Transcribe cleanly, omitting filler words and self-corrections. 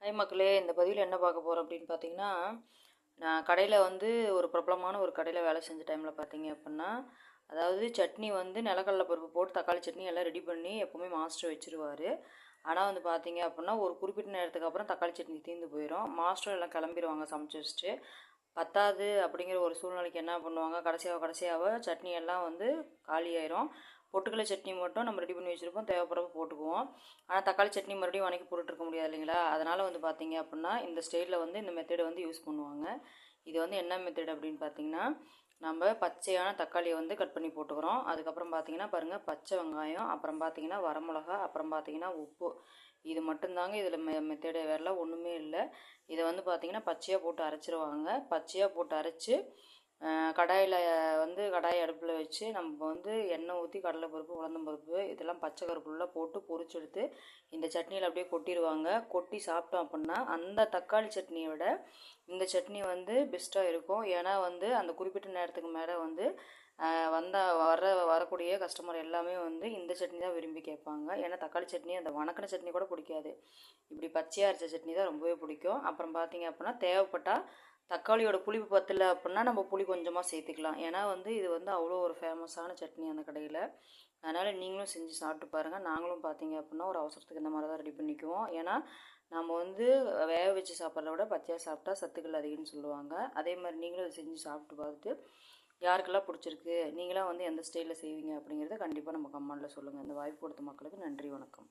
Hi மக்களே, இந்த பதிவில் என்ன பார்க்க போகிறோம் அப்படின்னு பார்த்தீங்கன்னா, நான் கடையில் வந்து ஒரு பிரபலமான ஒரு கடையில் வேலை செஞ்ச டைமில் பார்த்தீங்க அப்படின்னா, அதாவது சட்னி வந்து நிலக்கடலை பருப்பு போட்டு தக்காளி சட்னி எல்லாம் ரெடி பண்ணி எப்போவுமே மாஸ்டர் வச்சுருவார். ஆனால் வந்து பார்த்தீங்க அப்படின்னா, ஒரு குறிப்பிட்ட நேரத்துக்கு அப்புறம் தக்காளி சட்னி தீர்ந்து போயிடும். மாஸ்டர் எல்லாம் கிளம்பிடுவாங்க சமைச்சு வச்சுட்டு. பத்தாது அப்படிங்கிற ஒரு சூழ்நிலைக்கு என்ன பண்ணுவாங்க, கடைசியாக சட்னி எல்லாம் வந்து காலியாயிரும். பொட்டுக்கடலை சட்னி மட்டும் நம்ம ரெடி பண்ணி வச்சுருப்போம், தேவைப்படுறப்ப போட்டுக்குவோம். ஆனால் தக்காளி சட்னி மறுபடியும் வதக்கி போட்டுட்ருக்க முடியாது இல்லைங்களா? அதனால் வந்து பார்த்தீங்க அப்படின்னா இந்த ஸ்டைலில் வந்து இந்த மெத்தடை வந்து யூஸ் பண்ணுவாங்க. இது வந்து என்ன மெத்தட் அப்படின்னு பார்த்தீங்கன்னா, நம்ம பச்சையான தக்காளியை வந்து கட் பண்ணி போட்டுக்கிறோம். அதுக்கப்புறம் பார்த்தீங்கன்னா பாருங்கள், பச்சை வெங்காயம், அப்புறம் பார்த்தீங்கன்னா வரமிளகா, அப்புறம் பார்த்தீங்கன்னா உப்பு. இது மட்டும்தாங்க இதில் மெத்தடு, வேறெல்லாம் ஒன்றுமே இல்லை. இதை வந்து பார்த்திங்கன்னா பச்சையாக போட்டு அரைச்சிருவாங்க. பச்சையாக போட்டு அரைச்சி கடாயில் வந்து கடாயை அடுப்பில் வச்சு நம்ம வந்து எண்ணெய் ஊற்றி கடலைப்பருப்பு, உளுந்தம்பருப்பு இதெல்லாம் பச்சை கருப்புலாம் போட்டு பொரிச்செடுத்து இந்த சட்னியில் அப்படியே கொட்டிடுவாங்க. கொட்டி சாப்பிட்டோம் அப்படின்னா அந்த தக்காளி சட்னியை விட இந்த சட்னி வந்து பெஸ்ட்டாக இருக்கும். ஏன்னா வந்து அந்த குறிப்பிட்ட நேரத்துக்கு மேலே வந்து வரக்கூடிய கஸ்டமர் எல்லாமே வந்து இந்த சட்னி தான் விரும்பி கேட்பாங்க. ஏன்னா தக்காளி சட்னி அந்த வணக்கின சட்னி கூட பிடிக்காது, இப்படி பச்சையாக அரைச்ச சட்னி தான் ரொம்பவே பிடிக்கும். அப்புறம் பார்த்தீங்க அப்படின்னா தேவைப்பட்டால் தக்காளியோட புளிப்பு பத்தலை அப்படின்னா நம்ம புளி கொஞ்சமாக சேர்த்துக்கலாம். ஏன்னா வந்து இது வந்து அவ்வளோ ஒரு ஃபேமஸான சட்னி அந்த கடையில். அதனால் நீங்களும் செஞ்சு சாப்பிட்டு பாருங்கள். நாங்களும் பார்த்தீங்க அப்படின்னா ஒரு அவசரத்துக்கு இந்த மாதிரி தான் ரெடி பண்ணிக்குவோம். ஏன்னா நம்ம வந்து வேக வச்சு சாப்பிட்றத விட பச்சையாக சாப்பிட்டா சத்துக்கள் அதிகம்னு சொல்லுவாங்க. அதே மாதிரி நீங்களும் அதை செஞ்சு சாப்பிட்டு பார்த்துட்டு யாருக்கெல்லாம் பிடிச்சிருக்கு, நீங்களாம் வந்து எந்த ஸ்டைலில் செய்வீங்க அப்படிங்கிறத கண்டிப்பாக நம்ம கமெண்டில் சொல்லுங்கள். இந்த வாய்ப்பு கொடுத்த மக்களுக்கு நன்றி, வணக்கம்.